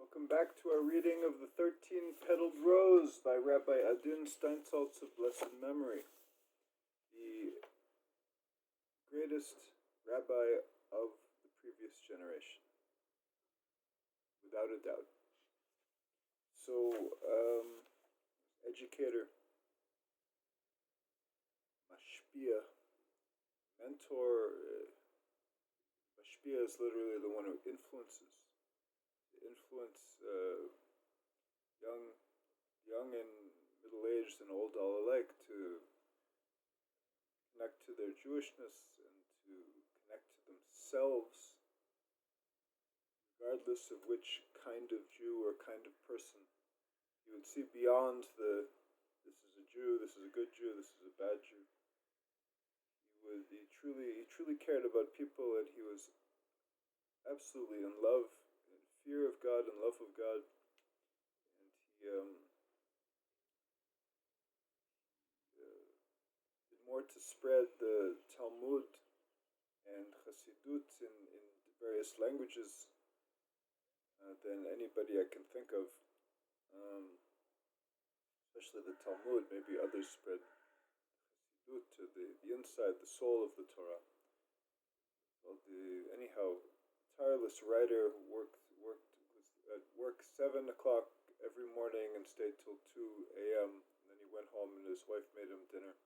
Welcome back to our reading of the 13 Petaled Rose by Rabbi Adin Steinsaltz of blessed memory, the greatest rabbi of the previous generation, without a doubt. So, educator, mashpia, mentor. Mashpia is literally the one who influences. Influence young and middle-aged and old all alike to connect to their Jewishness and to connect to themselves, regardless of which kind of Jew or kind of person. You would see beyond this is a Jew, this is a good Jew, this is a bad Jew. He truly cared about people, and he was absolutely in love, in fear of God and love of God. And he did more to spread the Talmud and Chassidut in various languages than anybody I can think of. Especially the Talmud. Maybe others spread Chassidut to the inside, the soul of the Torah. Well, anyhow, tireless writer who was at work 7 o'clock every morning and stayed till 2 a.m. And then he went home and his wife made him dinner.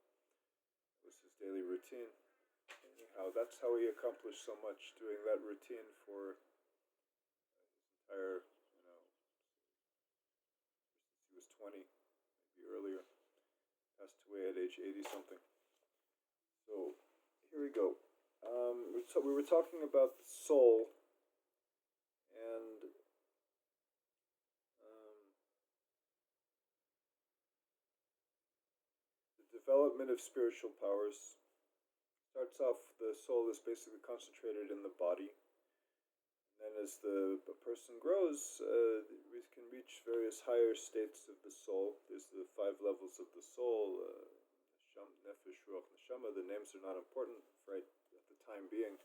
It was his daily routine. Anyhow, that's how he accomplished so much, doing that routine for his entire, since he was 20, maybe earlier. Passed away at age 80 something. So, here we go. We were talking about the soul and the development of spiritual powers. Starts off, the soul is basically concentrated in the body. And then as a person grows, we can reach various higher states of the soul. There's the 5 levels of the soul, Nefesh, Ruach, Neshama. The names are not important right at the time being.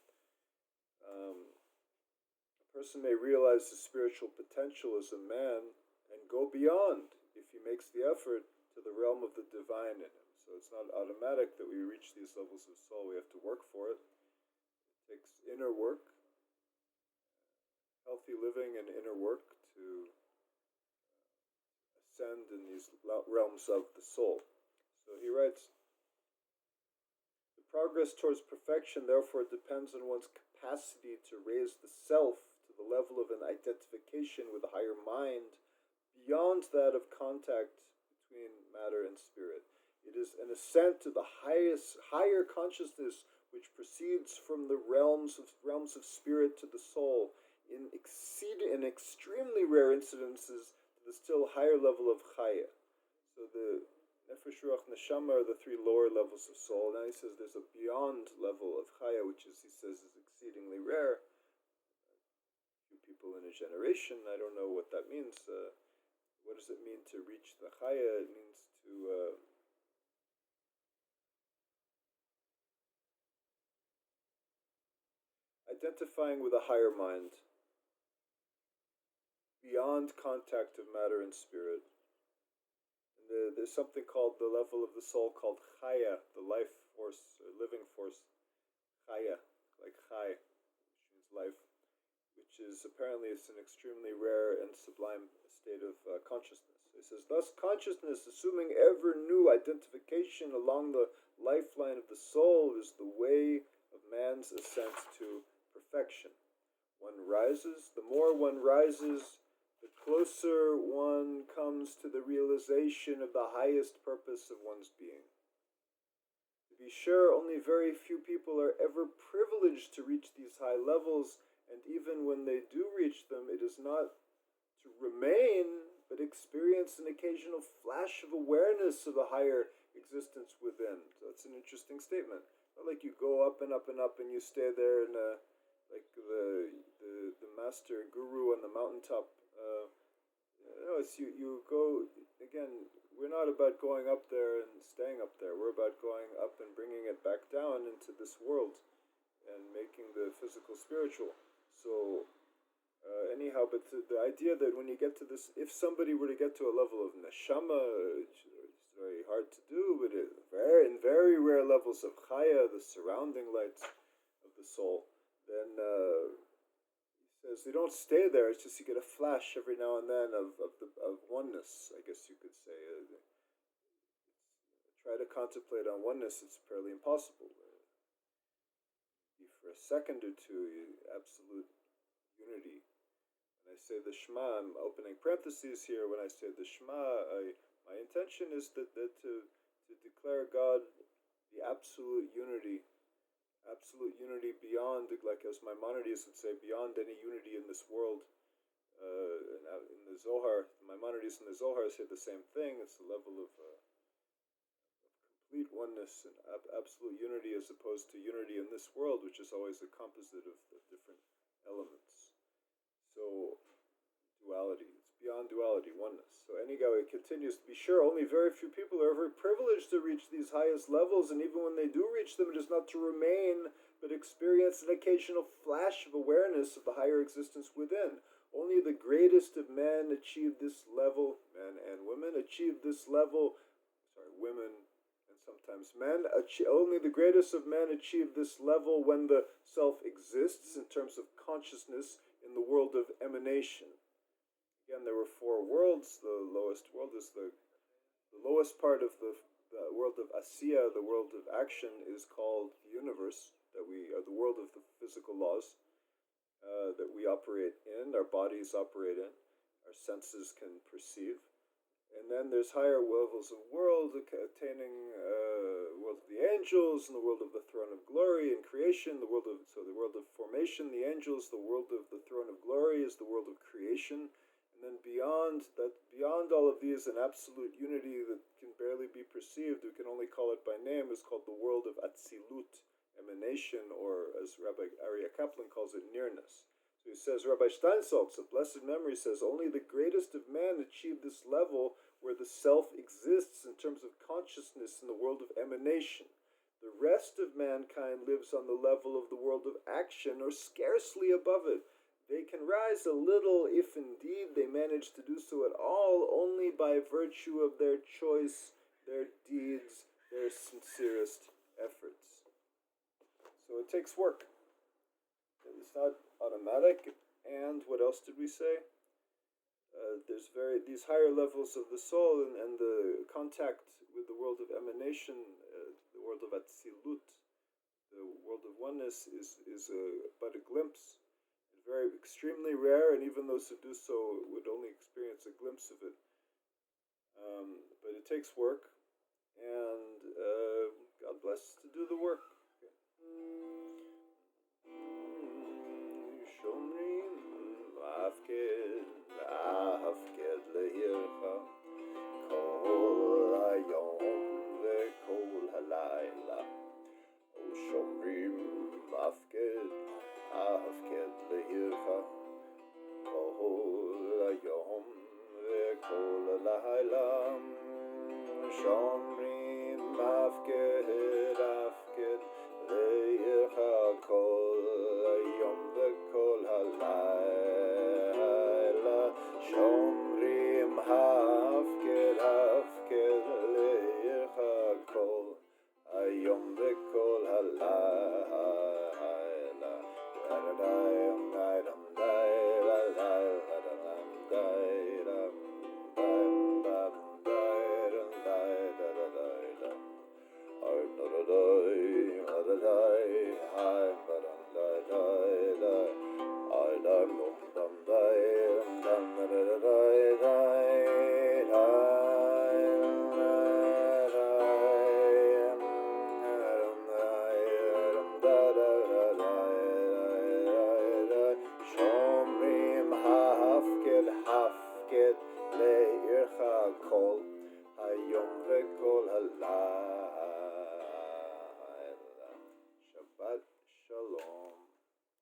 A person may realize the spiritual potential as a man and go beyond, if he makes the effort, to the realm of the divine in him. So it's not automatic that we reach these levels of soul. We have to work for it. It takes inner work, healthy living and inner work to ascend in these realms of the soul. So he writes, the progress towards perfection therefore depends on one's capacity to raise the self to the level of an identification with a higher mind beyond that of contact between matter and spirit. It is an ascent to the higher consciousness which proceeds from the realms of spirit to the soul, in extremely rare incidences to the still higher level of chaya. So the Nefesh, Ruach, Neshama are the 3 lower levels of soul. Now he says there's a beyond level of chaya, which he says is exceedingly rare. Few people in a generation, I don't know what that means. What does it mean to reach the chaya? It means to identifying with a higher mind, beyond contact of matter and spirit. And there's something called the level of the soul called chaya, the life force, or living force. Chaya, like chai, which means life, which is apparently it's an extremely rare and sublime state of consciousness. It says, thus consciousness, assuming ever new identification along the lifeline of the soul, is the way of man's ascent to perfection. The more one rises, the closer one comes to the realization of the highest purpose of one's being. To be sure, only very few people are ever privileged to reach these high levels, and even when they do reach them, it is not to remain, but experience an occasional flash of awareness of a higher existence within. So that's an interesting statement. Not like you go up and up and up and you stay there in like the master guru on the mountaintop. It's you go, again, we're not about going up there and staying up there. We're about going up and bringing it back down into this world and making the physical spiritual. So Anyhow, but the idea that when you get to this, if somebody were to get to a level of neshama, it's very hard to do, but in very rare levels of chaya, the surrounding lights of the soul, then he says you don't stay there. It's just you get a flash every now and then of oneness. I guess you could say. Try to contemplate on oneness. It's fairly impossible. For a second or two, absolute unity. When I say the Shema, I'm opening parentheses here. When I say the Shema, my intention is that to declare God the absolute unity beyond, like as Maimonides would say, beyond any unity in this world. In the Zohar, Maimonides in the Zohar say the same thing. It's the level of complete oneness and absolute unity as opposed to unity in this world, which is always a composite of different elements. So, duality. It's beyond duality, oneness. So anyhow, it continues to be sure, only very few people are ever privileged to reach these highest levels, and even when they do reach them, it is not to remain, but experience an occasional flash of awareness of the higher existence within. Only the greatest of men achieve this level, men and women achieve this level, women and sometimes men, only the greatest of men achieve this level when the self exists in terms of consciousness in the world of emanation. Again, there were four worlds. The lowest world is the lowest part of the world of Asiya, the world of action, is called the universe, the world of the physical laws that we operate in, our bodies operate in, our senses can perceive. And then there's higher levels of world, attaining world of the angels, and the world of the throne of glory, and creation. The world of formation, the angels. The world of the throne of glory is the world of creation. And then beyond all of these, an absolute unity that can barely be perceived, we can only call it by name, is called the world of Atzilut, emanation, or as Rabbi Aryeh Kaplan calls it, nearness. So he says, Rabbi Steinsaltz, of blessed memory, says, only the greatest of men achieve this level where the self exists in terms of consciousness in the world of emanation. The rest of mankind lives on the level of the world of action, or scarcely above it. They can rise a little, if indeed they manage to do so at all, only by virtue of their choice, their deeds, their sincerest efforts. So it takes work. It's not automatic. And what else did we say? There's these higher levels of the soul and the contact with the world of emanation, the world of Atzilut, the world of oneness is but a glimpse. It's very extremely rare, and even those who do so would only experience a glimpse of it. But it takes work, and God bless to do the work. הפקד לעירך כל היום וכל הלילה ושומרים הפקד לעירך כל היום וכל הלילה שומרים הפקד לעירך כל היום וכל הלילה שומרים הפקד לעירך כל היום וכל הלילה I'm